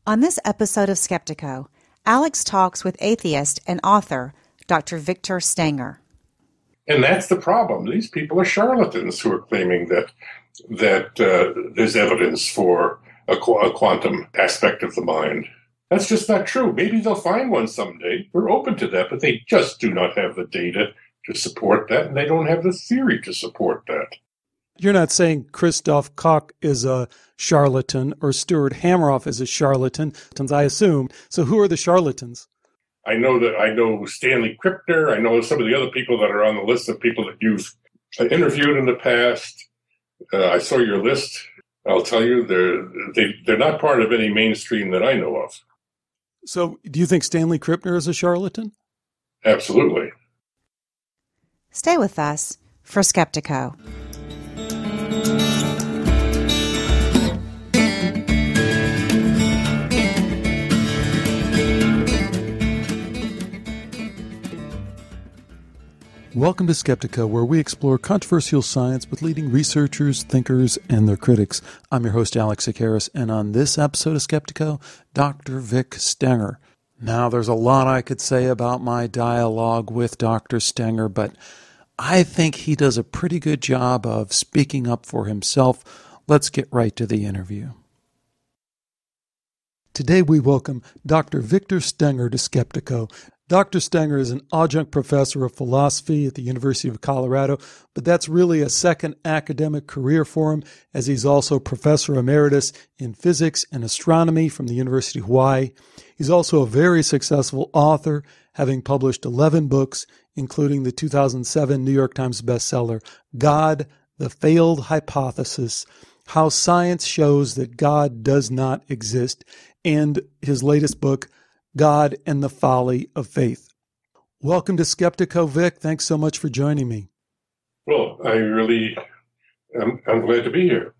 On this episode of Skeptiko, Alex talks with atheist and author Dr. Victor Stenger. And that's the problem. These people are charlatans who are claiming that there's evidence for a quantum aspect of the mind. That's just not true. Maybe they'll find one someday. We're open to that, but they just do not have the data to support that, and they don't have the theory to support that. You're not saying Christoph Koch is a charlatan or Stuart Hameroff is a charlatan, I assume. So who are the charlatans? I know Stanley Krippner. I know some of the other people that are on the list of people that you've interviewed in the past. I saw your list. I'll tell you, they're not part of any mainstream that I know of. So do you think Stanley Krippner is a charlatan? Absolutely. Stay with us for Skeptiko. Welcome to Skeptiko, where we explore controversial science with leading researchers, thinkers, and their critics. I'm your host, Alex Tsakiris, and on this episode of Skeptiko, Dr. Vic Stenger. Now, there's a lot I could say about my dialogue with Dr. Stenger, but I think he does a pretty good job of speaking up for himself. Let's get right to the interview. Today we welcome Dr. Victor Stenger to Skeptiko. Dr. Stenger is an adjunct professor of philosophy at the University of Colorado, but that's really a second academic career for him, as he's also professor emeritus in physics and astronomy from the University of Hawaii. He's also a very successful author, having published 11 books, including the 2007 New York Times bestseller, God, the Failed Hypothesis, How Science Shows That God Does Not Exist, and his latest book, God and the Folly of Faith. Welcome to Skeptiko, Vic. Thanks so much for joining me. Well, I'm glad to be here.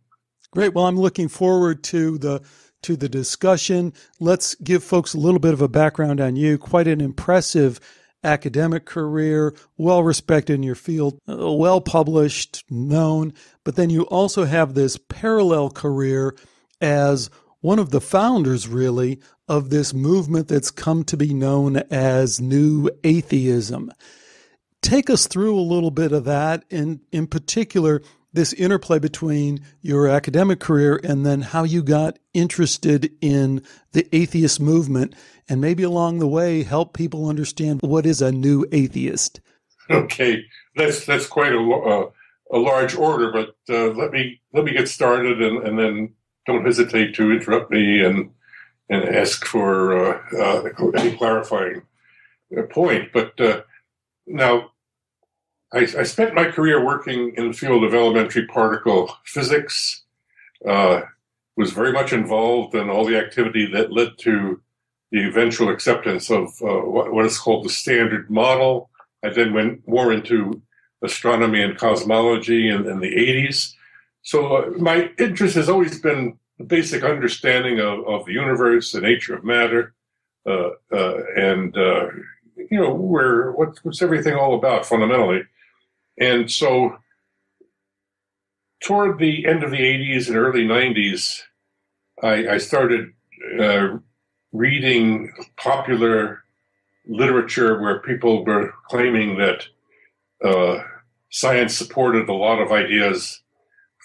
Great. Well, I'm looking forward to the discussion. Let's give folks a little bit of a background on you. Quite an impressive academic career, well-respected in your field, well-published, known, but then you also have this parallel career as one of the founders, really, of this movement that's come to be known as New Atheism. Take us through a little bit of that, and in particular, this interplay between your academic career and then how you got interested in the atheist movement, and maybe along the way help people understand what is a new atheist. Okay, that's quite a large order, but let me get started, and then don't hesitate to interrupt me and ask for any clarifying point. But now, I spent my career working in the field of elementary particle physics, was very much involved in all the activity that led to the eventual acceptance of what is called the Standard Model. I then went more into astronomy and cosmology in the 80s. So my interest has always been the basic understanding of the universe, the nature of matter, and what's everything all about fundamentally. And so toward the end of the 80s and early 90s, I started reading popular literature where people were claiming that science supported a lot of ideas.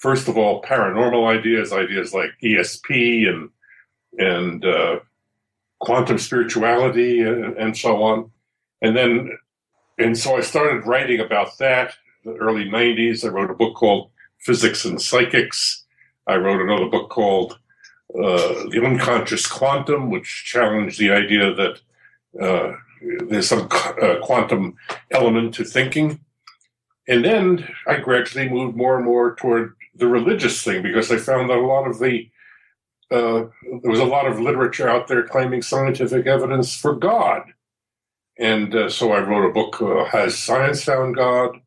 First of all, paranormal ideas like ESP and quantum spirituality and so on. And so I started writing about that in the early 90s. I wrote a book called Physics and Psychics. I wrote another book called The Unconscious Quantum, which challenged the idea that there's some quantum element to thinking. And then I gradually moved more and more toward the religious thing, because I found that there was a lot of literature out there claiming scientific evidence for God. And so I wrote a book, Has Science Found God?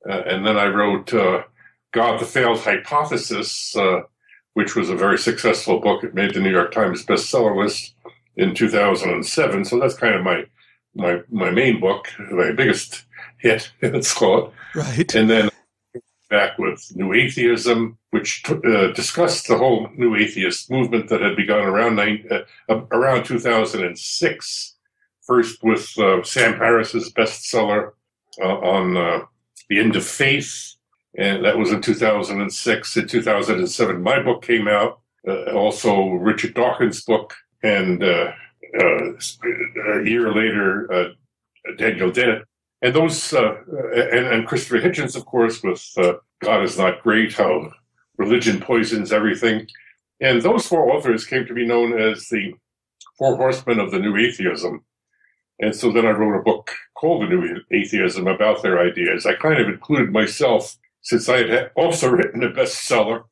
And then I wrote God, the Failed Hypothesis, which was a very successful book. It made the New York Times bestseller list in 2007. So that's kind of my main book, my biggest hit, let's call it. Right. And then back with New Atheism, which discussed the whole New Atheist movement that had begun around 2006. First with Sam Harris's bestseller on The End of Faith, and that was in 2006. In 2007, my book came out, also Richard Dawkins' book, and a year later, Daniel Dennett. And those, and Christopher Hitchens, of course, with God is Not Great, How Religion Poisons Everything. And those four authors came to be known as the Four Horsemen of the New Atheism. And so then I wrote a book called The New Atheism about their ideas. I kind of included myself, since I had also written a bestseller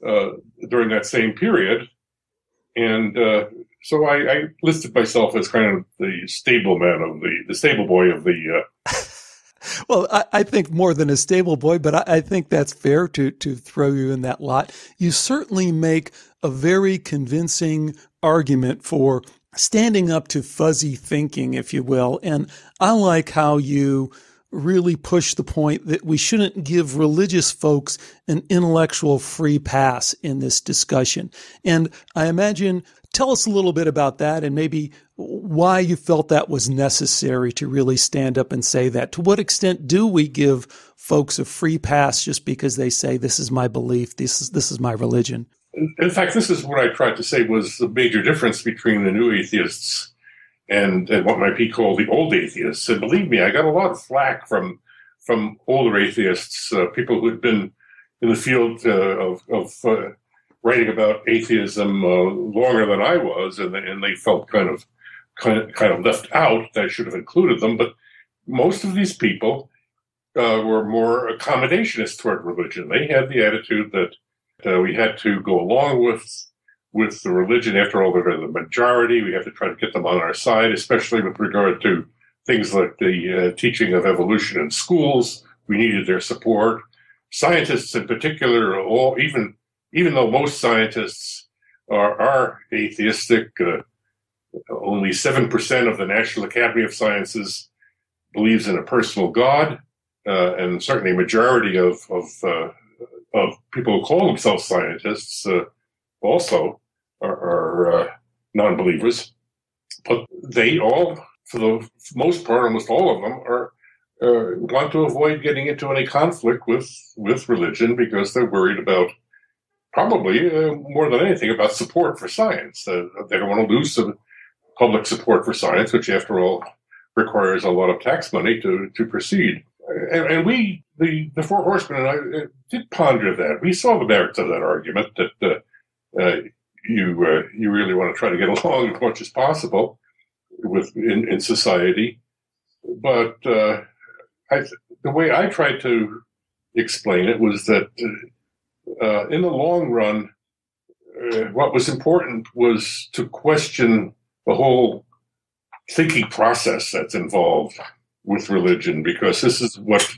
during that same period. And so I listed myself as kind of the stable man of the stable boy of the. Well, I think more than a stable boy, but I think that's fair to throw you in that lot. You certainly make a very convincing argument for standing up to fuzzy thinking, if you will. And I like how you really push the point that we shouldn't give religious folks an intellectual free pass in this discussion. And I imagine, tell us a little bit about that and maybe why you felt that was necessary to really stand up and say that. To what extent do we give folks a free pass just because they say, this is my belief, this is my religion? In fact, this is what I tried to say was the major difference between the new atheists and what might be called the old atheists. And believe me, I got a lot of flack from older atheists, people who had been in the field of writing about atheism longer than I was, and they felt kind of left out. I should have included them, but most of these people were more accommodationist toward religion. They had the attitude that we had to go along with the religion. After all, they're the majority. We have to try to get them on our side, especially with regard to things like the teaching of evolution in schools. We needed their support. Scientists in particular, even though most scientists are atheistic, only 7% of the National Academy of Sciences believes in a personal God, and certainly a majority of people who call themselves scientists also are non-believers. But they all, for the most part, almost all of them, are want to avoid getting into any conflict with religion because they're worried about, probably more than anything, about support for science. They don't want to lose some public support for science, which, after all, requires a lot of tax money to proceed. And we, the Four Horsemen, and I did ponder that. We saw the merits of that argument that you really want to try to get along as much as possible in society. But the way I tried to explain it was that in the long run, what was important was to question the whole thinking process that's involved with religion, because this is what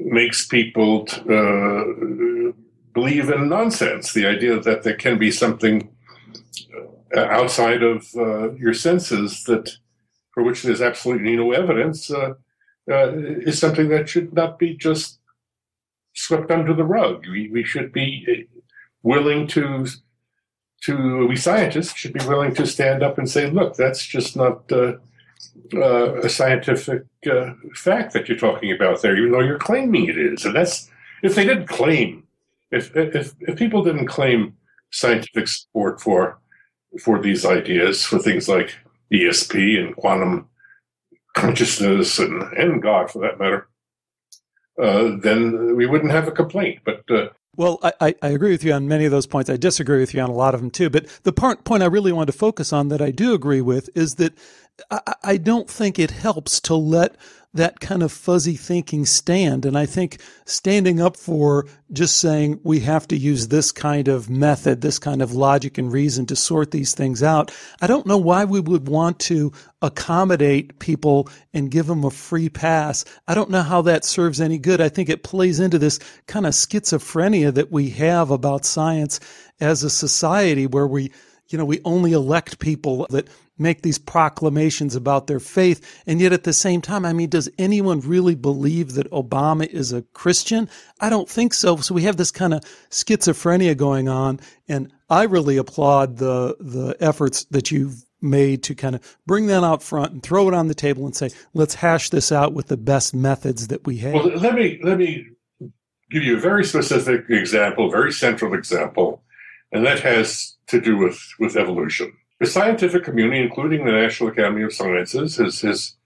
makes people believe in nonsense. The idea that there can be something outside of your senses that for which there's absolutely no evidence is something that should not be just swept under the rug. We should be willing we scientists should be willing to stand up and say, look, that's just not a scientific fact that you're talking about there, even though you're claiming it is. And that's, if they didn't claim, if people didn't claim scientific support for these ideas, for things like ESP and quantum consciousness and God, for that matter, then we wouldn't have a complaint. But well, I agree with you on many of those points. I disagree with you on a lot of them too. But the point I really want to focus on that I do agree with is that I don't think it helps to let that kind of fuzzy thinking stand. And I think standing up for just saying we have to use this kind of method, this kind of logic and reason to sort these things out, I don't know why we would want to accommodate people and give them a free pass. I don't know how that serves any good. I think it plays into this kind of schizophrenia that we have about science as a society where we only elect people that make these proclamations about their faith. And yet at the same time, I mean, does anyone really believe that Obama is a Christian? I don't think so. So we have this kind of schizophrenia going on. And I really applaud the efforts that you've made to kind of bring that out front and throw it on the table and say, let's hash this out with the best methods that we have. Well, let me give you a very specific example, very central example, and that has to do with evolution. The scientific community, including the National Academy of Sciences,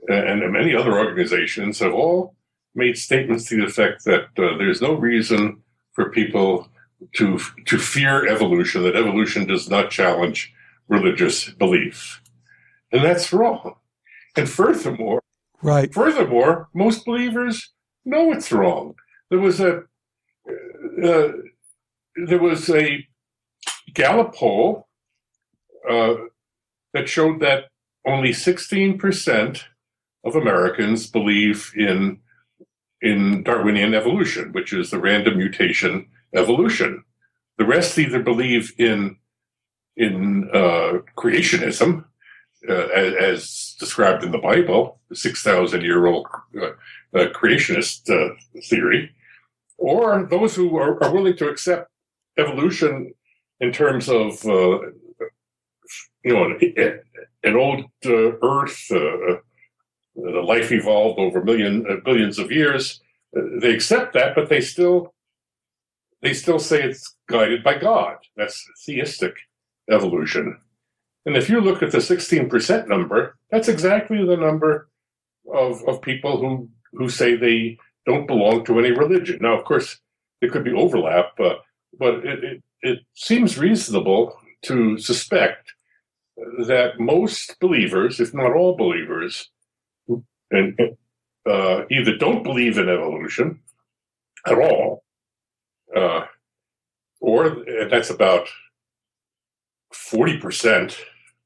and many other organizations, have all made statements to the effect that there's no reason for people to fear evolution, that evolution does not challenge religious belief. And that's wrong. And furthermore, most believers know it's wrong. There was a Gallup poll that showed that only 16% of Americans believe in Darwinian evolution, which is the random mutation evolution. The rest either believe in creationism, as described in the Bible, the 6,000-year-old creationist theory, or those who are willing to accept evolution in terms of an old Earth, the life evolved over billions of years. They accept that, but they still say it's guided by God. That's theistic evolution. And if you look at the 16% number, that's exactly the number of people who say they don't belong to any religion. Now, of course, there could be overlap, but it seems reasonable to suspect that most believers, if not all believers, either don't believe in evolution at all, or that's about 40%,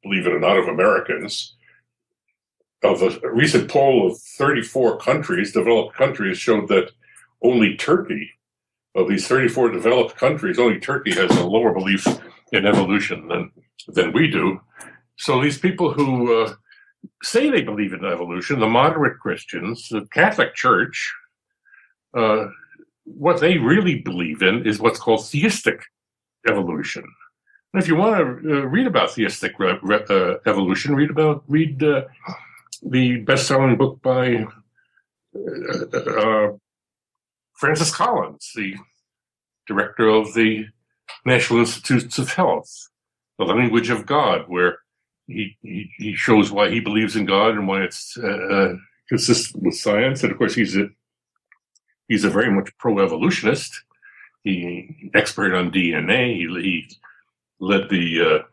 believe it or not, of Americans. Of a recent poll of 34 countries, developed countries, showed that only Turkey, of these 34 developed countries, only Turkey has a lower belief in evolution than we do. So these people who say they believe in evolution, the moderate Christians, the Catholic Church, what they really believe in is what's called theistic evolution. And if you want to read about theistic evolution, read the best-selling book by Francis Collins, the director of the National Institutes of Health, The Language of God, where he shows why he believes in God and why it's consistent with science. And of course, he's a very much pro-evolutionist. He expert on DNA. He led the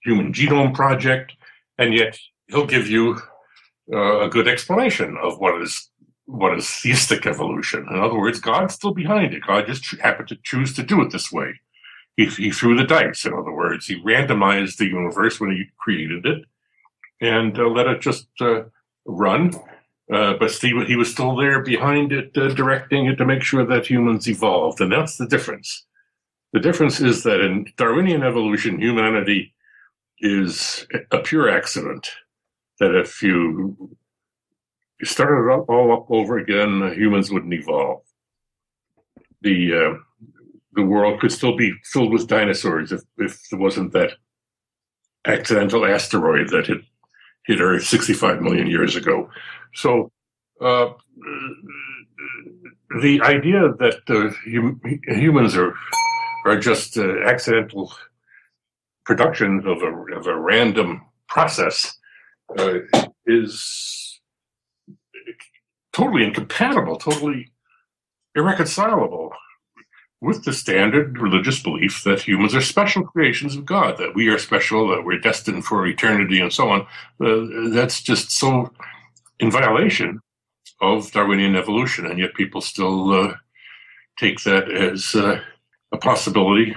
Human Genome Project, and yet he'll give you a good explanation of what is theistic evolution. In other words, God's still behind it. God just happened to choose to do it this way. He threw the dice. In other words, he randomized the universe when he created it and let it just run. But he was still there behind it, directing it to make sure that humans evolved. And that's the difference. The difference is that in Darwinian evolution, humanity is a pure accident. That if you started it all up over again, humans wouldn't evolve. The world could still be filled with dinosaurs if there wasn't that accidental asteroid that hit Earth 65 million years ago. So the idea that humans are just accidental productions of a random process is totally incompatible, totally irreconcilable with the standard religious belief that humans are special creations of God, that we are special, that we're destined for eternity, and so on. That's just so in violation of Darwinian evolution, and yet people still take that as a possibility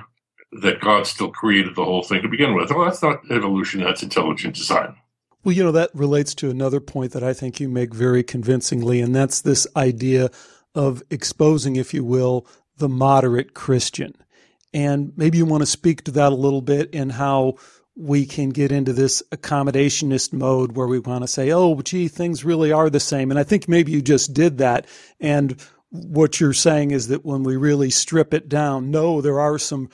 that God still created the whole thing to begin with. Well, that's not evolution, that's intelligent design. Well, that relates to another point that I think you make very convincingly, and that's this idea of exposing, if you will, the moderate Christian. And maybe you want to speak to that a little bit and how we can get into this accommodationist mode where we want to say, oh, gee, things really are the same. And I think maybe you just did that. And what you're saying is that when we really strip it down, no, there are some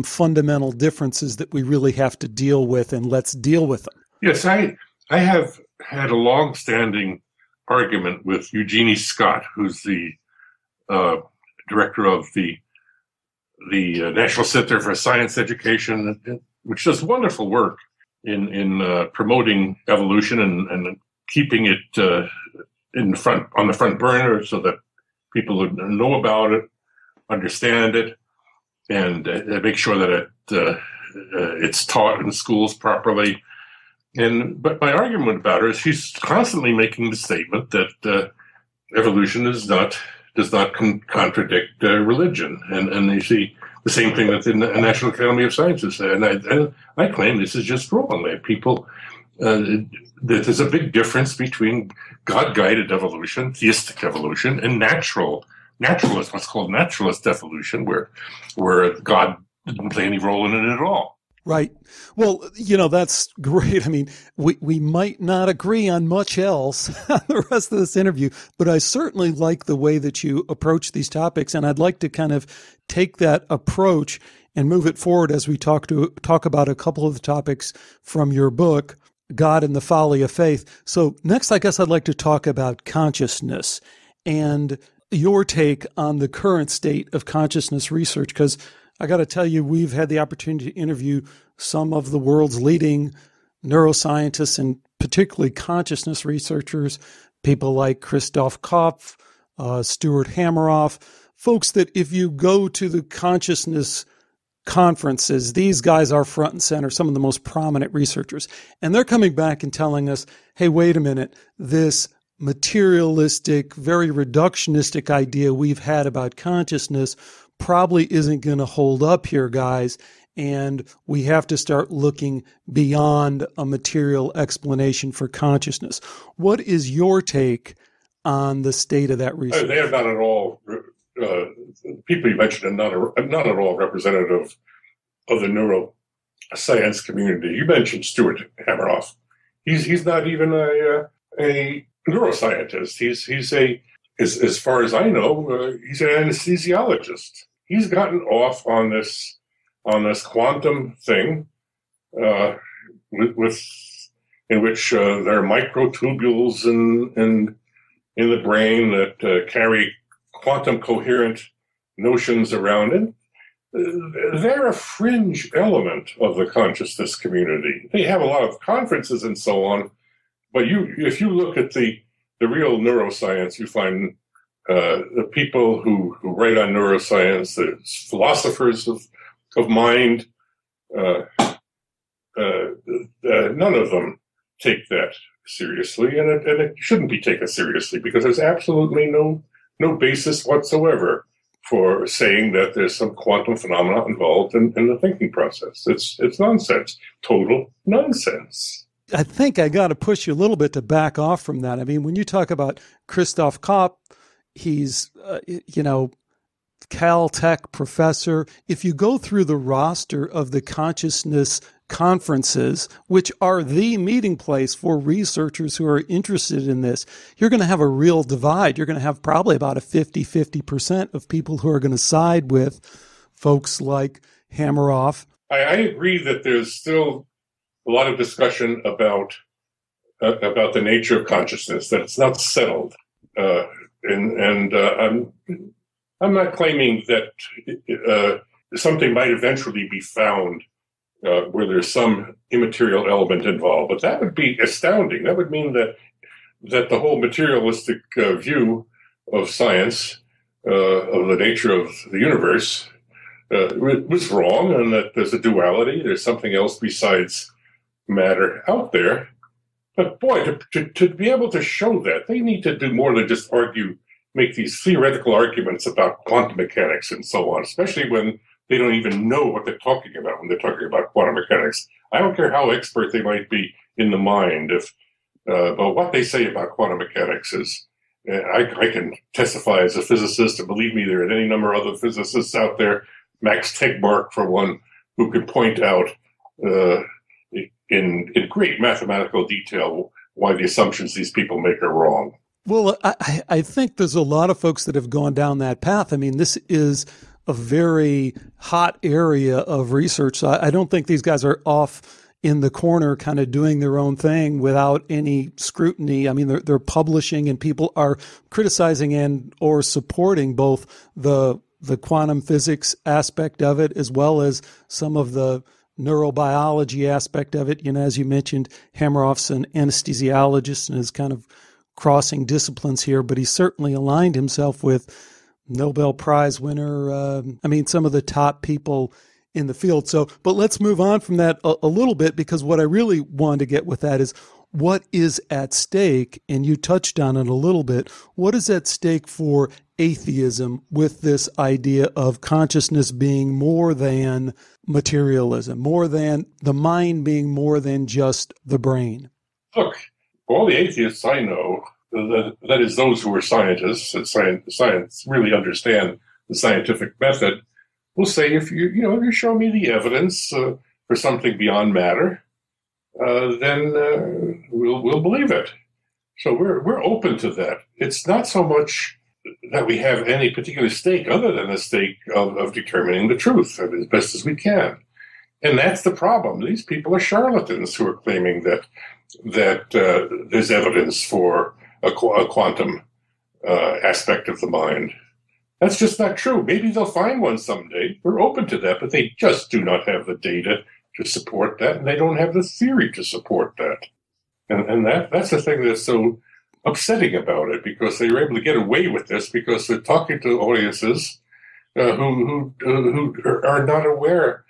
fundamental differences that we really have to deal with, and let's deal with them. Yes, I have had a long-standing argument with Eugenie Scott, who's the director of the National Center for Science Education, which does wonderful work in promoting evolution and keeping it on the front burner so that people who know about it, understand it, and make sure that it's taught in schools properly. But my argument about her is she's constantly making the statement that evolution does not contradict religion, and you see the same thing that the National Academy of Sciences said. And I claim this is just wrong. That people, there's a big difference between God-guided evolution, theistic evolution, and naturalist, what's called naturalist evolution, where God didn't play any role in it at all. Right. Well, that's great. I mean, we might not agree on much else on the rest of this interview, but I certainly like the way that you approach these topics. And I'd like to kind of take that approach and move it forward as we talk about a couple of the topics from your book, God and the Folly of Faith. So next, I guess I'd like to talk about consciousness and your take on the current state of consciousness research, because I got to tell you, we've had the opportunity to interview some of the world's leading neuroscientists and particularly consciousness researchers, people like Christoph Kopp, Stuart Hameroff, folks that if you go to the consciousness conferences, these guys are front and center, some of the most prominent researchers. And they're coming back and telling us, hey, wait a minute, this materialistic, very reductionistic idea we've had about consciousness probably isn't going to hold up here, guys, and we have to start looking beyond a material explanation for consciousness. What is your take on the state of that research? They are not at all, people you mentioned are not at all representative of the neuroscience community. You mentioned Stuart Hameroff. He's not even a neuroscientist. He's as far as I know, he's an anesthesiologist. He's gotten off on this quantum thing, in which there are microtubules in the brain that carry quantum coherent notions around it. They're a fringe element of the consciousness community. They have a lot of conferences and so on, but if you look at the real neuroscience, you find the people who write on neuroscience, the philosophers of mind, none of them take that seriously, and it shouldn't be taken seriously because there's absolutely no basis whatsoever for saying that there's some quantum phenomena involved in the thinking process. It's nonsense, total nonsense. I think I got to push you a little bit to back off from that. I mean, when you talk about Christoph Kopp, he's, Caltech professor. If you go through the roster of the consciousness conferences, which are the meeting place for researchers who are interested in this, you're going to have a real divide. You're going to have probably about a 50% of people who are going to side with folks like Hameroff. I agree that there's still a lot of discussion about the nature of consciousness, that it's not settled. I'm not claiming that something might eventually be found where there's some immaterial element involved, but that would be astounding. That would mean that the whole materialistic view of science, of the nature of the universe, was wrong, and that there's a duality. There's something else besides matter out there. But boy, to be able to show that, they need to do more than just make these theoretical arguments about quantum mechanics and so on, especially when they don't even know what they're talking about when they're talking about quantum mechanics. I don't care how expert they might be in the mind, but what they say about quantum mechanics is, I can testify as a physicist, and believe me, there are any number of other physicists out there, Max Tegmark for one, who can point out in great mathematical detail why the assumptions these people make are wrong. Well, I think there's a lot of folks that have gone down that path. I mean, this is a very hot area of research. So I don't think these guys are off in the corner kind of doing their own thing without any scrutiny. I mean, they're publishing, and people are criticizing and or supporting both the quantum physics aspect of it as well as some of the neurobiology aspect of it. You know, as you mentioned, Hammeroff's an anesthesiologist and is kind of crossing disciplines here, but he certainly aligned himself with Nobel Prize winner. Some of the top people in the field. So, but let's move on from that a little bit, because what I really wanted to get with that is what is at stake, and you touched on it a little bit. What is at stake for atheism with this idea of consciousness being more than materialism, more than the mind being more than just the brain? Look, all the atheists I know, that is those who are scientists and science really understand the scientific method, will say, if you show me the evidence for something beyond matter, then we'll believe it. So we're open to that. It's not so much that we have any particular stake other than the stake of determining the truth as best as we can. And that's the problem. These people are charlatans who are claiming that there's evidence for a quantum aspect of the mind. That's just not true. Maybe they'll find one someday. We're open to that, but they just do not have the data to support that, and they don't have the theory to support that. And that's the thing that's so upsetting about it, because they were able to get away with this because they're talking to audiences who are not aware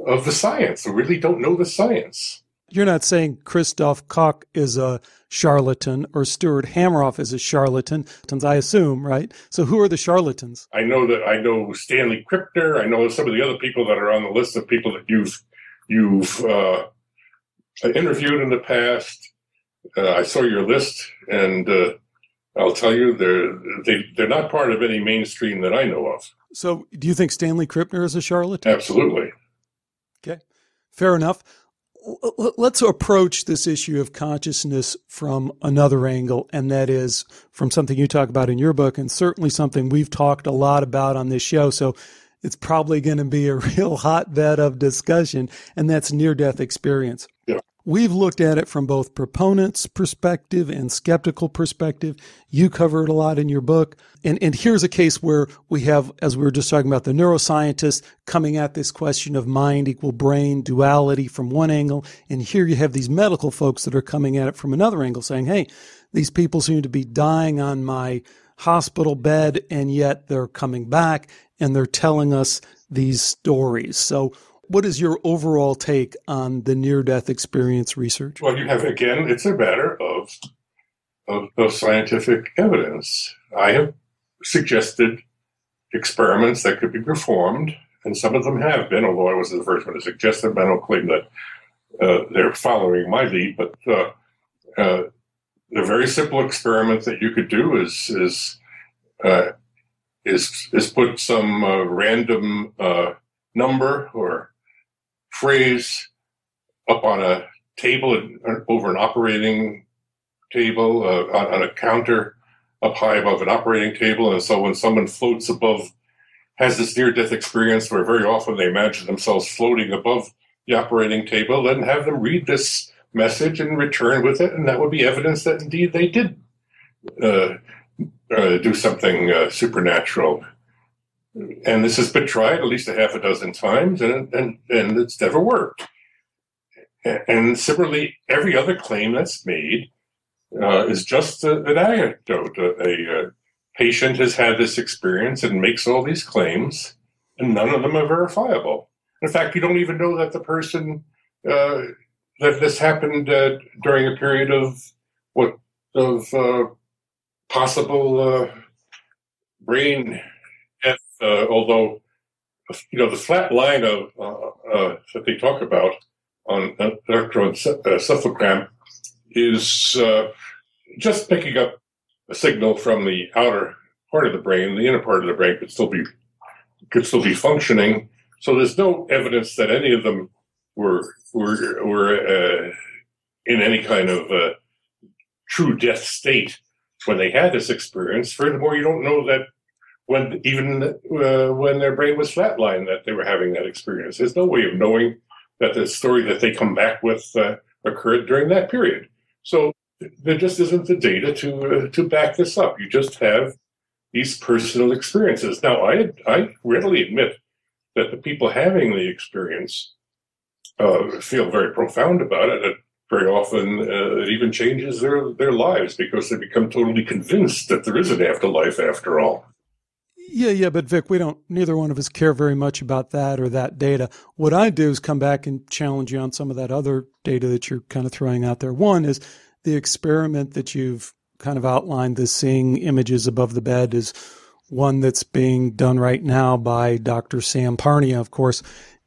of the science, who really don't know the science. You're not saying Christoph Koch is a charlatan or Stuart Hameroff is a charlatan, I assume, right? So who are the charlatans? I know Stanley Krippner. I know some of the other people that are on the list of people that you've interviewed in the past. I saw your list, and I'll tell you, they're not part of any mainstream that I know of. So do you think Stanley Krippner is a charlatan? Absolutely. Okay, fair enough. Let's approach this issue of consciousness from another angle, and that is from something you talk about in your book, and certainly something we've talked a lot about on this show. So it's probably going to be a real hotbed of discussion, and that's near-death experience. Yeah. We've looked at it from both proponents' perspective and skeptical perspective. You cover it a lot in your book. And here's a case where we have, as we were just talking about, the neuroscientists coming at this question of mind equal brain duality from one angle. And here you have these medical folks that are coming at it from another angle, saying, hey, these people seem to be dying on my hospital bed, and yet they're coming back and they're telling us these stories. So what is your overall take on the near-death experience research? Well, you have, again, it's a matter of scientific evidence. I have suggested experiments that could be performed, and some of them have been, although I wasn't the first one to suggest them. I don't claim that they're following my lead, but the very simple experiment that you could do is put some random number or phrase up on a table over an operating table on a counter up high above an operating table. And so when someone floats above, has this near-death experience where very often they imagine themselves floating above the operating table, then have them read this message and return with it. And that would be evidence that indeed they did do something supernatural. And this has been tried at least a half a dozen times, and it's never worked. And similarly, every other claim that's made is just an anecdote. A patient has had this experience and makes all these claims, and none of them are verifiable. In fact, you don't even know that the person that this happened during a period of possible brain death. Although, the flat line of that they talk about on electroencephalogram is just picking up a signal from the outer part of the brain. The inner part of the brain could still be functioning. So there's no evidence that any of them were in any kind of true death state when they had this experience. Furthermore, you don't know that when their brain was flatlined that they were having that experience. There's no way of knowing that the story that they come back with occurred during that period. So there just isn't the data to back this up. You just have these personal experiences. Now, I readily admit that the people having the experience feel very profound about it. And very often it even changes their lives because they become totally convinced that there is an afterlife after all. Yeah, but Vic, neither one of us care very much about that or that data. What I do is come back and challenge you on some of that other data that you're kind of throwing out there. One is the experiment that you've kind of outlined, the seeing images above the bed, is one that's being done right now by Dr. Sam Parnia, of course,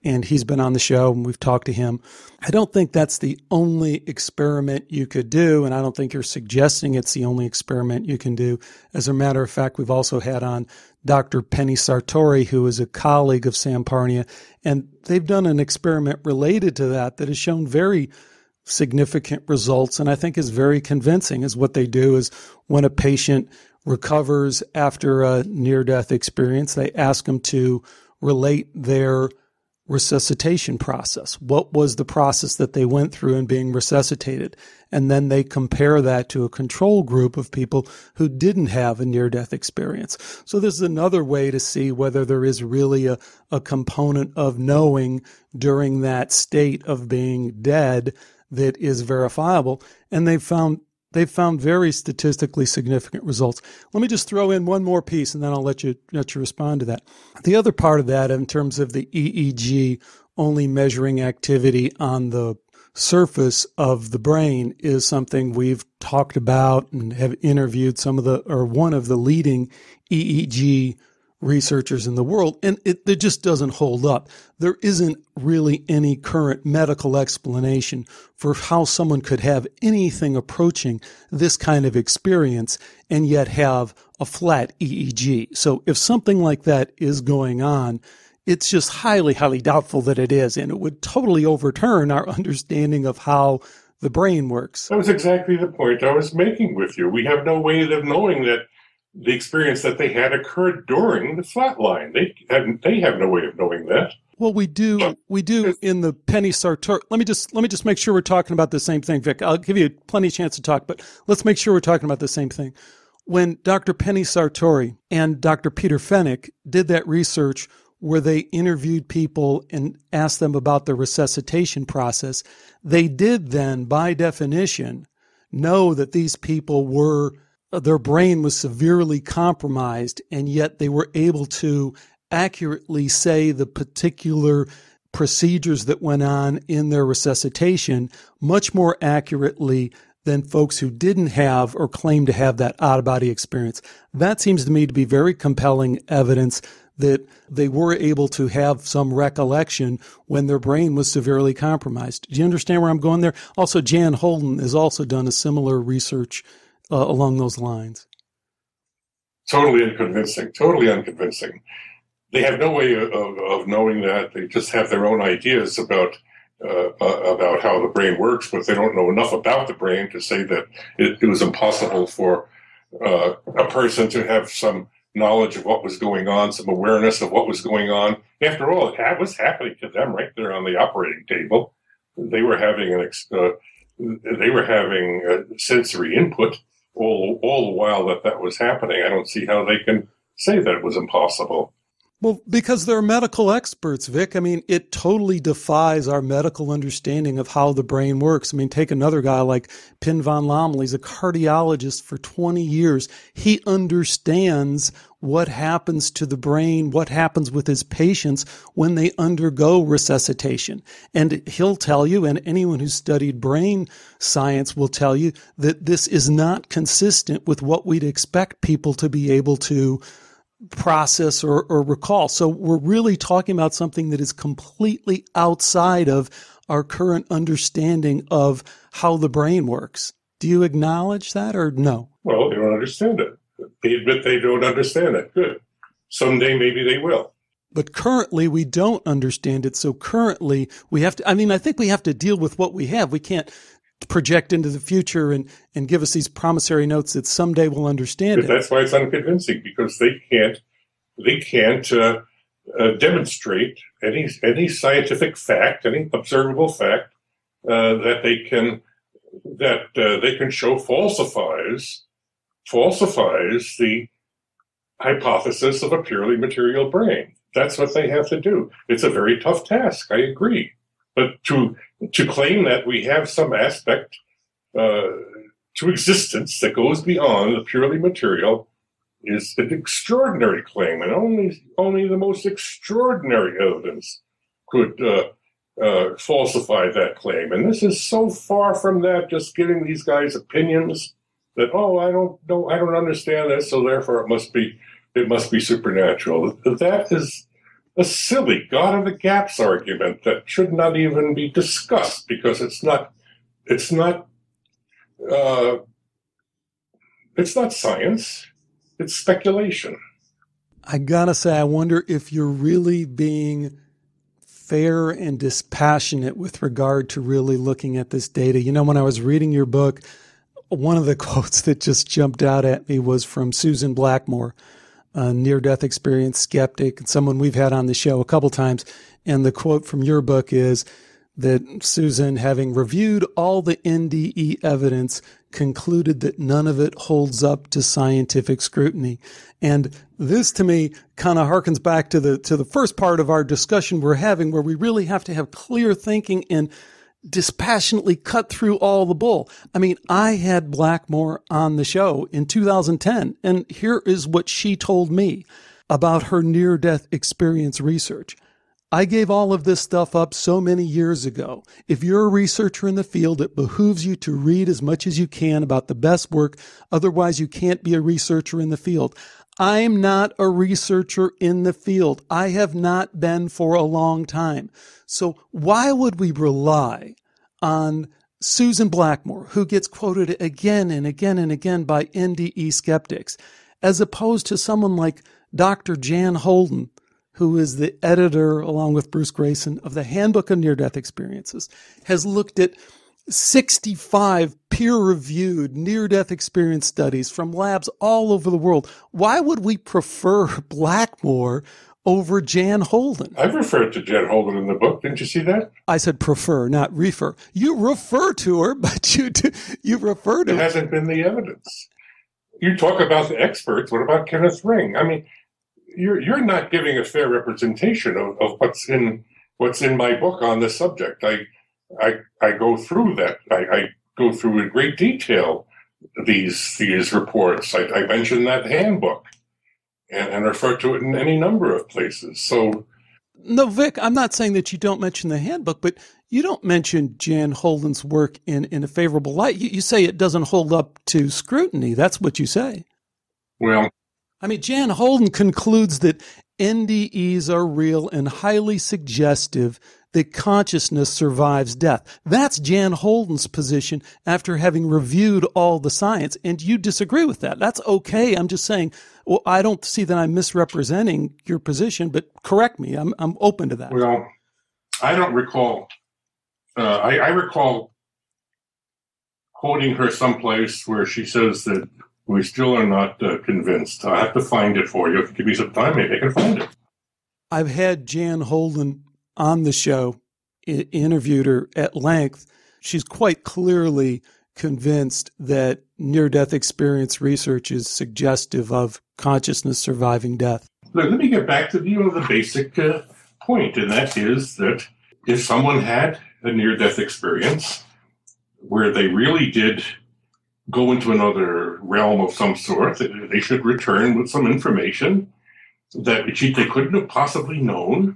and he's been on the show and we've talked to him. I don't think that's the only experiment you could do, and I don't think you're suggesting it's the only experiment you can do. As a matter of fact, we've also had on Dr. Penny Sartori, who is a colleague of Sam Parnia, and they've done an experiment related to that has shown very significant results, and I think is very convincing. Is what they do is when a patient recovers after a near-death experience, they ask them to relate their resuscitation process. What was the process that they went through in being resuscitated? And then they compare that to a control group of people who didn't have a near-death experience. So this is another way to see whether there is really a component of knowing during that state of being dead that is verifiable. And they've found very statistically significant results. Let me just throw in one more piece, and then I'll let you respond to that. The other part of that, in terms of the EEG only measuring activity on the surface of the brain, is something we've talked about and have interviewed one of the leading EEG researchers in the world, and it just doesn't hold up. There isn't really any current medical explanation for how someone could have anything approaching this kind of experience and yet have a flat EEG. So if something like that is going on, it's just highly, highly doubtful that it is, and it would totally overturn our understanding of how the brain works. That was exactly the point I was making with you. We have no way of knowing that the experience that they had occurred during the flatline. They have no way of knowing that. Well, we do in the Penny Sartori. Let me just make sure we're talking about the same thing, Vic. I'll give you plenty of chance to talk, but let's make sure we're talking about the same thing. When Dr. Penny Sartori and Dr. Peter Fennick did that research where they interviewed people and asked them about the resuscitation process, they did then, by definition, know that these people their brain was severely compromised, and yet they were able to accurately say the particular procedures that went on in their resuscitation much more accurately than folks who didn't have or claim to have that out-of-body experience. That seems to me to be very compelling evidence that they were able to have some recollection when their brain was severely compromised. Do you understand where I'm going there? Also, Jan Holden has also done a similar research along those lines. Totally unconvincing. They have no way of knowing that. They just have their own ideas about how the brain works, but they don't know enough about the brain to say that it was impossible for a person to have some knowledge of what was going on, some awareness of what was going on. After all, it was happening to them right there on the operating table. They were having sensory input all the while that was happening. I don't see how they can say that it was impossible. Well, because they're medical experts, Vic. I mean, it totally defies our medical understanding of how the brain works. I mean, take another guy like Pin von Lommel. He's a cardiologist for 20 years. He understands what happens to the brain, what happens with his patients when they undergo resuscitation. And he'll tell you, and anyone who's studied brain science will tell you, that this is not consistent with what we'd expect people to be able to process or recall. So we're really talking about something that is completely outside of our current understanding of how the brain works. Do you acknowledge that or no? Well, they don't understand it. They admit they don't understand it. Good. Someday maybe they will. But currently we don't understand it. So currently we have to, I think we have to deal with what we have. We can't project into the future and give us these promissory notes that someday we'll understand it. That's why it's unconvincing, because they can't demonstrate any scientific fact, any observable fact that they can show falsifies the hypothesis of a purely material brain. That's what they have to do. It's a very tough task, I agree. But to claim that we have some aspect to existence that goes beyond the purely material is an extraordinary claim, and only the most extraordinary evidence could falsify that claim. And this is so far from that, just giving these guys opinions that, I don't understand this, so therefore it must be supernatural. That is a silly God of the gaps argument that should not even be discussed, because it's not science. It's speculation. I gotta say, I wonder if you're really being fair and dispassionate with regard to really looking at this data. When I was reading your book, one of the quotes that just jumped out at me was from Susan Blackmore, a near-death experience skeptic, and someone we've had on the show a couple times. And the quote from your book is that Susan, having reviewed all the NDE evidence, concluded that none of it holds up to scientific scrutiny. And this, to me, kind of harkens back to the first part of our discussion we're having, where we really have to have clear thinking and dispassionately cut through all the bull. I had Blackmore on the show in 2010, and here is what she told me about her near-death experience research. I gave all of this stuff up so many years ago. If you're a researcher in the field, it behooves you to read as much as you can about the best work. Otherwise, you can't be a researcher in the field. I'm not a researcher in the field. I have not been for a long time. So why would we rely on Susan Blackmore, who gets quoted again and again and again by NDE skeptics, as opposed to someone like Dr. Jan Holden, who is the editor, along with Bruce Grayson, of the Handbook of Near-Death Experiences, has looked at 65 peer-reviewed near-death experience studies from labs all over the world. Why would we prefer Blackmore over Jan Holden? I've referred to Jan Holden in the book. Didn't you see that? I said prefer, not refer. You refer to her, but you refer to her. It hasn't been the evidence. You talk about the experts. What about Kenneth Ring? You're not giving a fair representation of what's in my book on this subject. I go through that. I go through in great detail these reports. I mention that handbook and refer to it in any number of places. So, no, Vic, I'm not saying that you don't mention the handbook, but you don't mention Jan Holden's work in a favorable light. You say it doesn't hold up to scrutiny. That's what you say. Well, Jan Holden concludes that NDEs are real and highly suggestive that consciousness survives death. That's Jan Holden's position after having reviewed all the science, and you disagree with that. That's okay. I'm just saying, well, I don't see that I'm misrepresenting your position, but correct me. I'm open to that. Well, I don't recall. I recall quoting her someplace where she says that we still are not convinced. I have to find it for you. If you give me some time, maybe I can find it. I've had Jan Holden on the show, interviewed her at length. She's quite clearly convinced that near-death experience research is suggestive of consciousness surviving death. Let me get back to the basic point, and that is that if someone had a near-death experience where they really did go into another realm of some sort, they should return with some information that they couldn't have possibly known,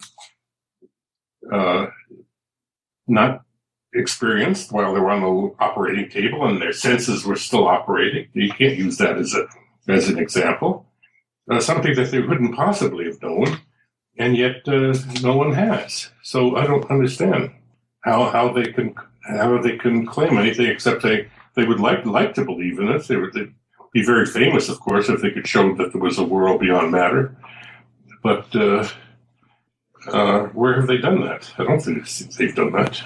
not experienced while they were on the operating table and their senses were still operating. You can't use that as an example. Something that they couldn't possibly have known, and yet no one has. So I don't understand how they can claim anything except they would like to believe in it. They'd be very famous, of course, if they could show that there was a world beyond matter. But Where have they done that? I don't think they've done that.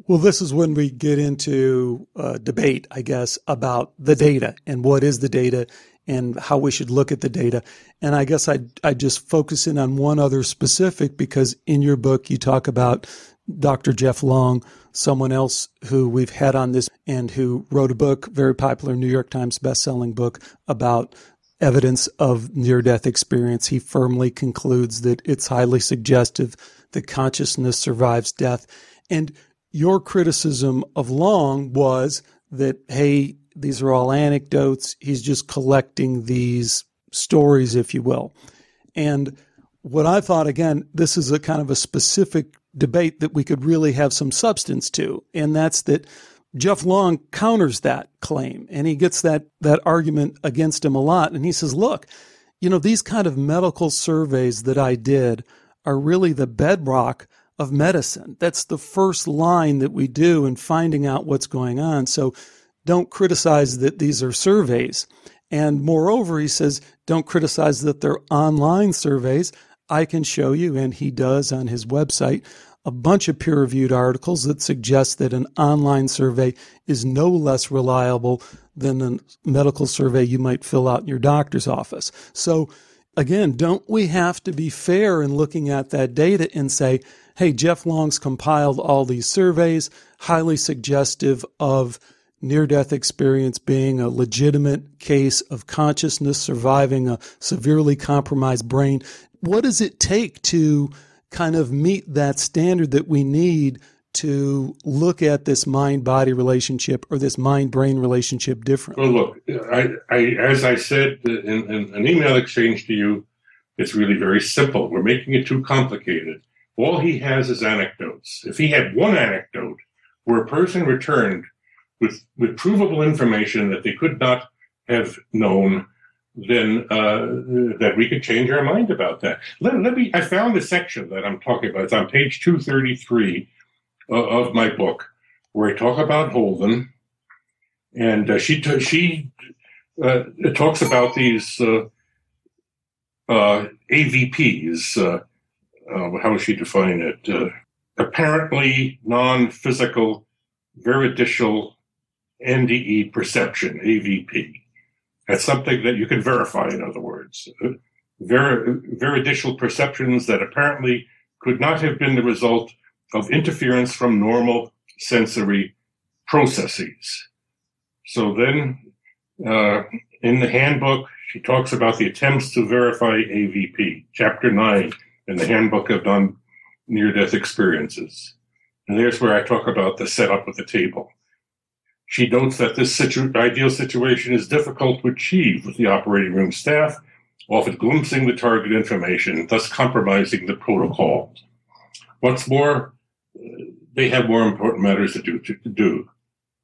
Well, this is when we get into debate, I guess, about the data and what is the data and how we should look at the data. And I guess I just focus in on one other specific, because in your book you talk about Dr. Jeff Long, someone else who we've had on this and who wrote a book, very popular New York Times bestselling book, about evidence of near-death experience. He firmly concludes that it's highly suggestive that consciousness survives death. And your criticism of Long was that, hey, these are all anecdotes. He's just collecting these stories, if you will. And what I thought, again, this is a kind of a specific debate that we could really have some substance to, and that's that Jeff Long counters that claim, and he gets that argument against him a lot. And he says, look, these kind of medical surveys that I did are really the bedrock of medicine. That's the first line that we do in finding out what's going on. So don't criticize that these are surveys. And moreover, he says, don't criticize that they're online surveys. I can show you, and he does on his website, a bunch of peer-reviewed articles that suggest that an online survey is no less reliable than a medical survey you might fill out in your doctor's office. So again, don't we have to be fair in looking at that data and say, hey, Jeff Long's compiled all these surveys, highly suggestive of near-death experience being a legitimate case of consciousness surviving a severely compromised brain. What does it take to kind of meet that standard that we need to look at this mind-body relationship or this mind-brain relationship differently? Well, look, as I said in an email exchange to you, it's really very simple. We're making it too complicated. All he has is anecdotes. If he had one anecdote where a person returned with provable information that they could not have known, then that we could change our mind about that. I found the section that I'm talking about. It's on page 233 of my book, where I talk about Holden, and she talks about these AVPs. How does she define it? Apparently non-physical veridical NDE perception, AVP. That's something that you can verify, in other words. Veridical perceptions that apparently could not have been the result of interference from normal sensory processes. So then, in the handbook, she talks about the attempts to verify AVP, Chapter 9 in the Handbook of Non-Near-Death Experiences. And there's where I talk about the setup of the table. She notes that this ideal situation is difficult to achieve with the operating room staff, often glimpsing the target information, thus compromising the protocol. What's more, they have more important matters to do.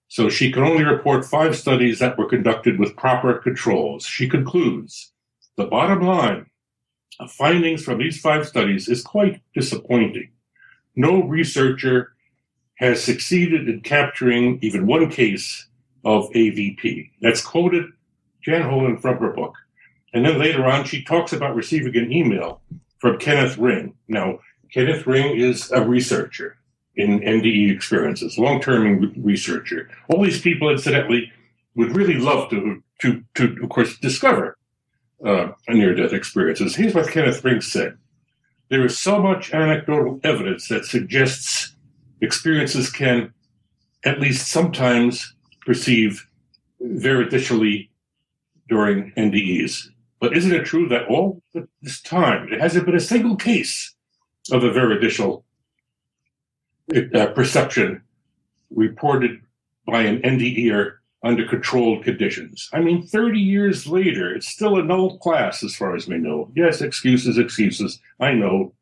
So she can only report 5 studies that were conducted with proper controls. She concludes, the bottom line of findings from these 5 studies is quite disappointing. No researcher has succeeded in capturing even one case of AVP. That's quoted Jan Holden from her book. And then later on, she talks about receiving an email from Kenneth Ring. Now, Kenneth Ring is a researcher in NDE experiences, long-term researcher. All these people, incidentally, would really love to of course, discover near-death experiences. Here's what Kenneth Ring said. There is so much anecdotal evidence that suggests experiences can, at least sometimes, perceive veridically during NDEs. But isn't it true that all this time, there hasn't been a single case of a veridical perception reported by an NDEer under controlled conditions? I mean, 30 years later, it's still a null class as far as we know. Yes, excuses, I know.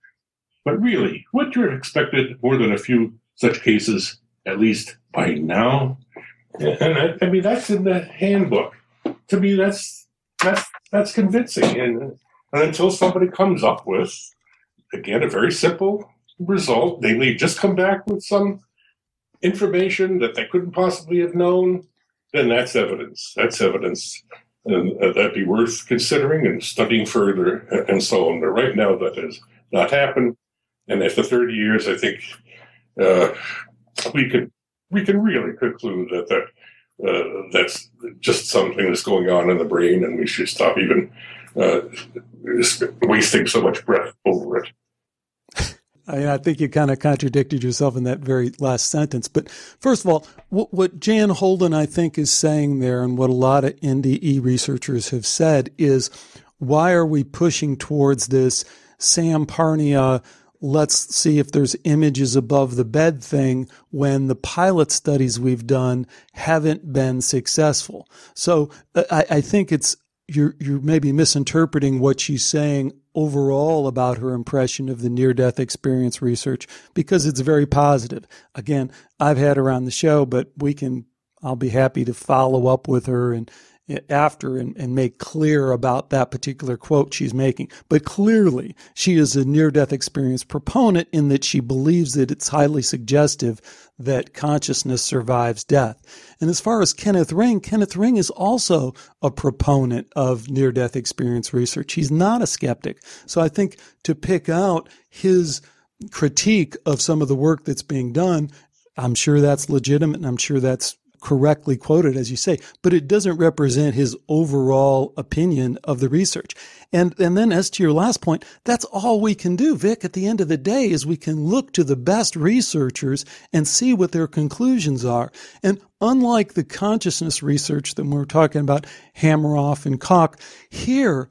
But really, would you have expected more than a few such cases, at least by now? And I mean, that's in the handbook. To me, that's convincing. And until somebody comes up with, again, a very simple result, they may just come back with some information that they couldn't possibly have known, then that's evidence. That's evidence. And that'd be worth considering and studying further and so on. But right now, that has not happened. And after 30 years, I think we can really conclude that that's just something that's going on in the brain, and we should stop even wasting so much breath over it. I think you kind of contradicted yourself in that very last sentence. But first of all, what Jan Holden, I think, is saying there, and what a lot of NDE researchers have said, is why are we pushing towards this Sam Parnia, let's see if there's images above the bed thing, when the pilot studies we've done haven't been successful? So I think you're maybe misinterpreting what she's saying overall about her impression of the near-death experience research, because it's very positive. Again, I've had her on the show, but I'll be happy to follow up with her and make clear about that particular quote she's making. But clearly, she is a near-death experience proponent in that she believes that it's highly suggestive that consciousness survives death. And as far as Kenneth Ring is also a proponent of near-death experience research. He's not a skeptic. So I think to pick out his critique of some of the work that's being done, I'm sure that's legitimate, and I'm sure that's correctly quoted, as you say, but it doesn't represent his overall opinion of the research. And then as to your last point, that's all we can do, Vic, at the end of the day, is we can look to the best researchers and see what their conclusions are. And unlike the consciousness research that we're talking about, Hammeroff and Koch, here,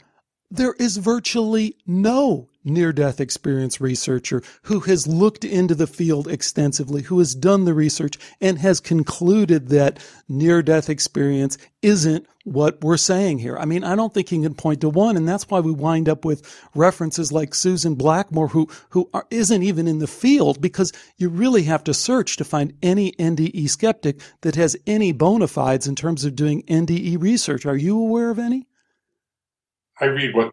there is virtually no near-death experience researcher who has looked into the field extensively, who has done the research and has concluded that near-death experience isn't what we're saying here. I mean, I don't think you can point to one, and that's why we wind up with references like Susan Blackmore, who isn't even in the field, because you really have to search to find any NDE skeptic that has any bona fides in terms of doing NDE research. Are you aware of any? I read what...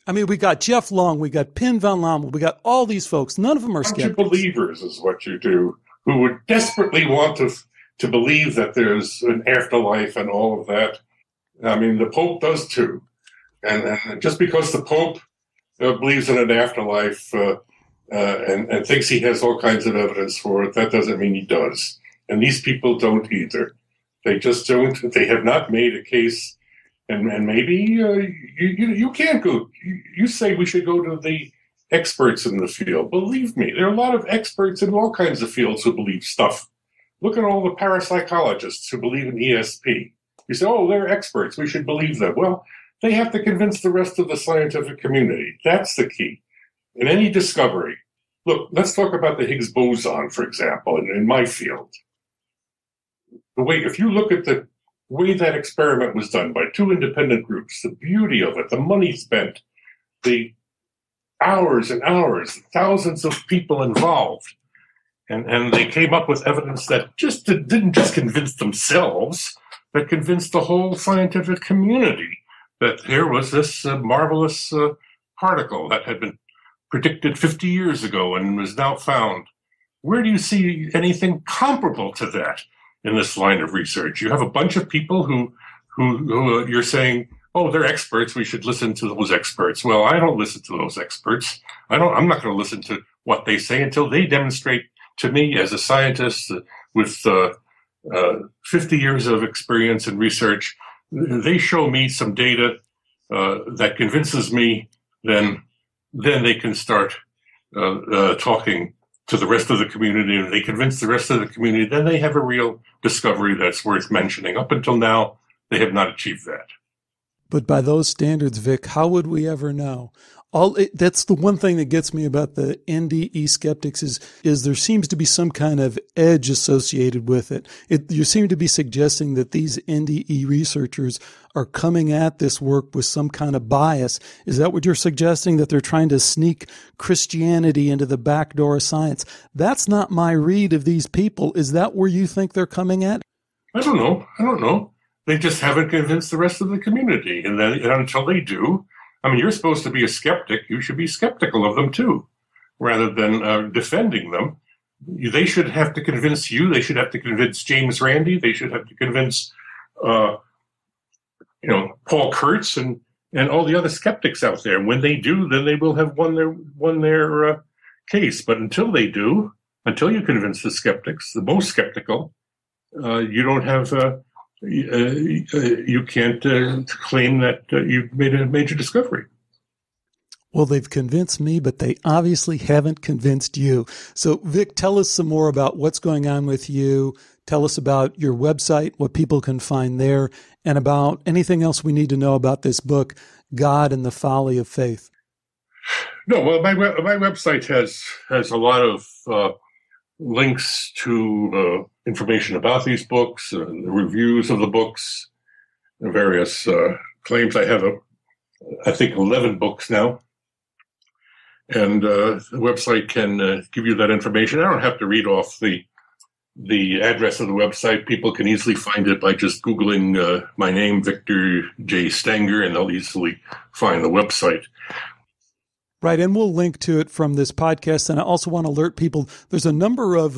I mean, we got Jeff Long, we got Pim van Lommel, we got all these folks. None of them are skeptics. A bunch of believers is what you do, who would desperately want to believe that there's an afterlife and all of that. I mean, the Pope does too. And just because the Pope believes in an afterlife and thinks he has all kinds of evidence for it, that doesn't mean he does. And these people don't either. They just don't. They have not made a case. And maybe you can't go. You say we should go to the experts in the field. Believe me, there are a lot of experts in all kinds of fields who believe stuff. Look at all the parapsychologists who believe in ESP. You say, oh, they're experts, we should believe them. Well, they have to convince the rest of the scientific community. That's the key. In any discovery, look, let's talk about the Higgs boson, for example, in my field. If you look at the way that experiment was done by two independent groups, the beauty of it, the money spent, the hours and hours, thousands of people involved, and they came up with evidence that didn't just convince themselves, but convinced the whole scientific community that here was this marvelous particle that had been predicted 50 years ago and was now found. Where do you see anything comparable to that in this line of research? You have a bunch of people who you're saying, oh, they're experts, we should listen to those experts. Well, I don't listen to those experts. I'm not going to listen to what they say until they demonstrate to me as a scientist with 50 years of experience in research, they show me some data that convinces me, then they can start talking to the rest of the community, and they convince the rest of the community, then they have a real discovery that's worth mentioning. Up until now, they have not achieved that. But by those standards, Vic, how would we ever know? That's the one thing that gets me about the NDE skeptics is there seems to be some kind of edge associated with it. You seem to be suggesting that these NDE researchers are coming at this work with some kind of bias. Is that what you're suggesting, that they're trying to sneak Christianity into the back door of science? That's not my read of these people. Is that where you think they're coming at? I don't know. They just haven't convinced the rest of the community. And until they do, I mean, you're supposed to be a skeptic. You should be skeptical of them too, rather than defending them. They should have to convince you. They should have to convince James Randi. They should have to convince, Paul Kurtz and all the other skeptics out there. And when they do, then they will have won their case. But until they do, until you convince the skeptics, the most skeptical, you don't have, you can't claim that you've made a major discovery. Well, they've convinced me, but they obviously haven't convinced you. So, Vic, tell us some more about what's going on with you. Tell us about your website, what people can find there, and about anything else we need to know about this book, God and the Folly of Faith. No, well, my website has a lot of links to information about these books, the reviews of the books, the various claims. I have, I think, 11 books now. And the website can give you that information. I don't have to read off the address of the website. People can easily find it by just Googling my name, Victor J. Stenger, and they'll easily find the website. Right, and we'll link to it from this podcast. And I also want to alert people, there's a number of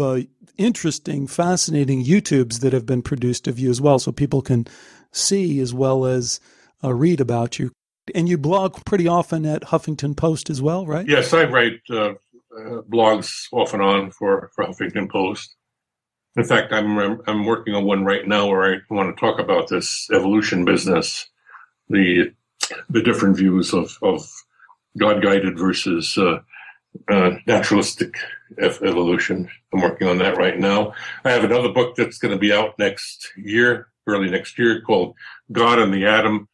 interesting, fascinating YouTubes that have been produced of you as well, so people can see as well as read about you. And you blog pretty often at Huffington Post as well, right? Yes, I write blogs off and on for Huffington Post. In fact, I'm working on one right now where I want to talk about this evolution business, the different views of God-guided versus naturalistic evolution. I'm working on that right now. I have another book that's going to be out next year, early next year, called God and the Atom,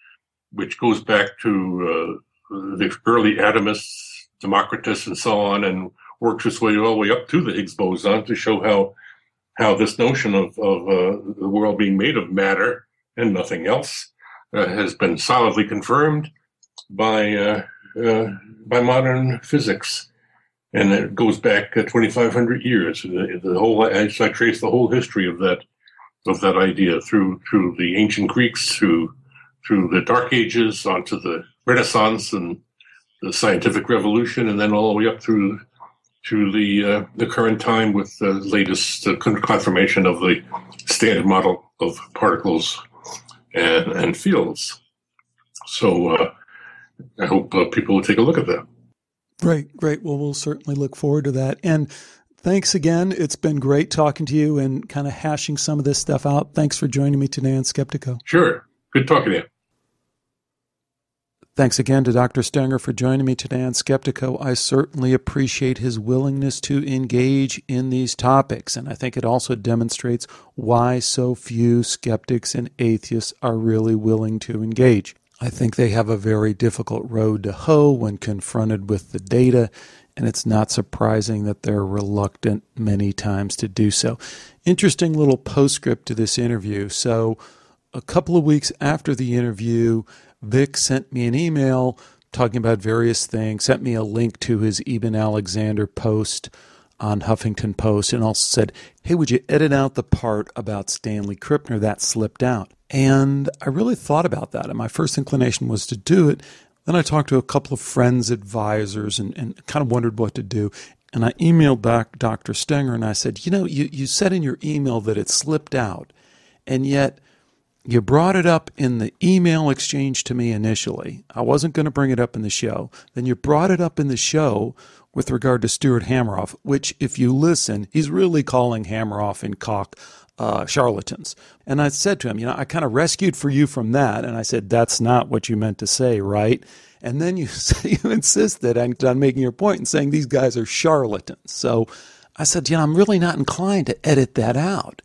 which goes back to the early atomists, Democritus, and so on, and works its way all the way up to the Higgs boson to show how this notion of the world being made of matter and nothing else has been solidly confirmed by modern physics. And it goes back 2,500 years. I trace the whole history of that idea through the ancient Greeks, through the Dark Ages, onto the Renaissance and the scientific revolution, and then all the way up through to the current time with the latest confirmation of the standard model of particles and fields. So I hope people will take a look at that. Great. Well, we'll certainly look forward to that. And thanks again. It's been great talking to you and kind of hashing some of this stuff out. Thanks for joining me today on Skeptiko. Sure. Good talking to you. Thanks again to Dr. Stenger for joining me today on Skeptiko. I certainly appreciate his willingness to engage in these topics, and I think it also demonstrates why so few skeptics and atheists are really willing to engage. I think they have a very difficult road to hoe when confronted with the data, and it's not surprising that they're reluctant many times to do so. Interesting little postscript to this interview. So a couple of weeks after the interview, Vic sent me an email talking about various things, sent me a link to his Eben Alexander post on Huffington Post, and also said, hey, would you edit out the part about Stanley Krippner? That slipped out. And I really thought about that, and my first inclination was to do it. Then I talked to a couple of friends, advisors, and kind of wondered what to do. And I emailed back Dr. Stenger, and I said, you said in your email that it slipped out, and yet you brought it up in the email exchange to me initially. I wasn't going to bring it up in the show. Then you brought it up in the show with regard to Stuart Hameroff, which, if you listen, he's really calling Hameroff and Koch charlatans. And I said to him, I kind of rescued for you from that. And I said, that's not what you meant to say, right? And then you insisted on making your point and saying these guys are charlatans. So I said, I'm really not inclined to edit that out.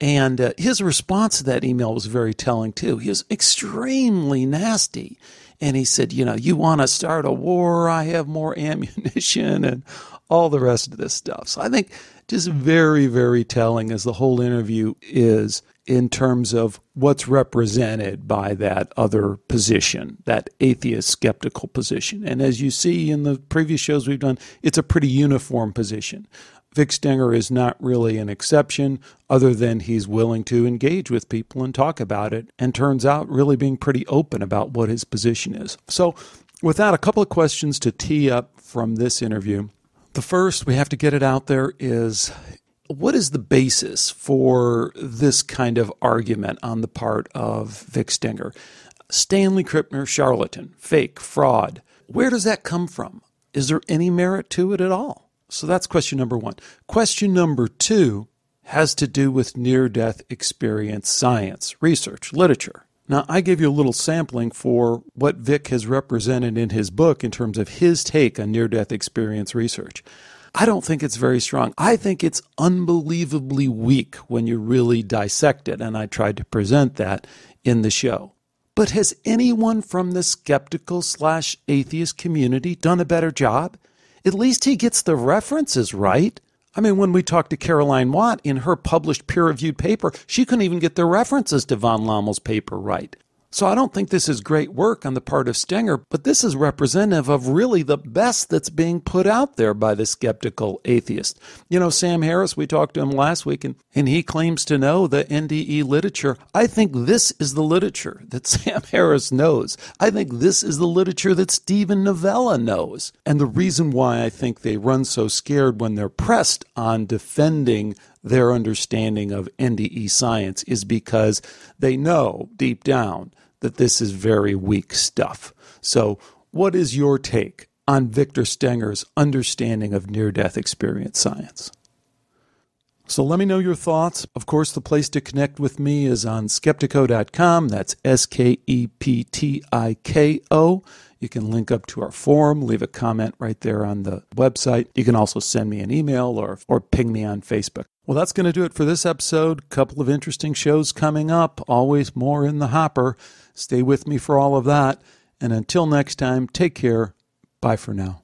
And his response to that email was very telling, too. He was extremely nasty. And he said, you want to start a war, I have more ammunition, and all the rest of this stuff. So I think just very, very telling as the whole interview is in terms of what's represented by that other position, that atheist skeptical position. And as you see in the previous shows we've done, it's a pretty uniform position. Vic Stenger is not really an exception, other than he's willing to engage with people and talk about it, and turns out really being pretty open about what his position is. So with that, a couple of questions to tee up from this interview. The first, we have to get it out there, is what is the basis for this kind of argument on the part of Vic Stenger? Stanley Krippner, charlatan, fake, fraud. Where does that come from? Is there any merit to it at all? So that's question number one. Question number two has to do with near-death experience science, research, literature. Now, I gave you a little sampling for what Vic has represented in his book in terms of his take on near-death experience research. I don't think it's very strong. I think it's unbelievably weak when you really dissect it, and I tried to present that in the show. But has anyone from the skeptical/atheist community done a better job? At least he gets the references right. I mean, when we talked to Caroline Watt in her published peer-reviewed paper, she couldn't even get the references to von Lommel's paper right. So I don't think this is great work on the part of Stenger, but this is representative of really the best that's being put out there by the skeptical atheist. You know, Sam Harris, we talked to him last week, and he claims to know the NDE literature. I think this is the literature that Sam Harris knows. I think this is the literature that Stephen Novella knows. And the reason why I think they run so scared when they're pressed on defending their understanding of NDE science is because they know deep down that this is very weak stuff. So what is your take on Victor Stenger's understanding of near-death experience science? So let me know your thoughts. Of course, the place to connect with me is on skeptiko.com. That's Skeptiko. You can link up to our forum, leave a comment right there on the website. You can also send me an email or ping me on Facebook. Well, that's going to do it for this episode. A couple of interesting shows coming up. Always more in the hopper. Stay with me for all of that. And until next time, take care. Bye for now.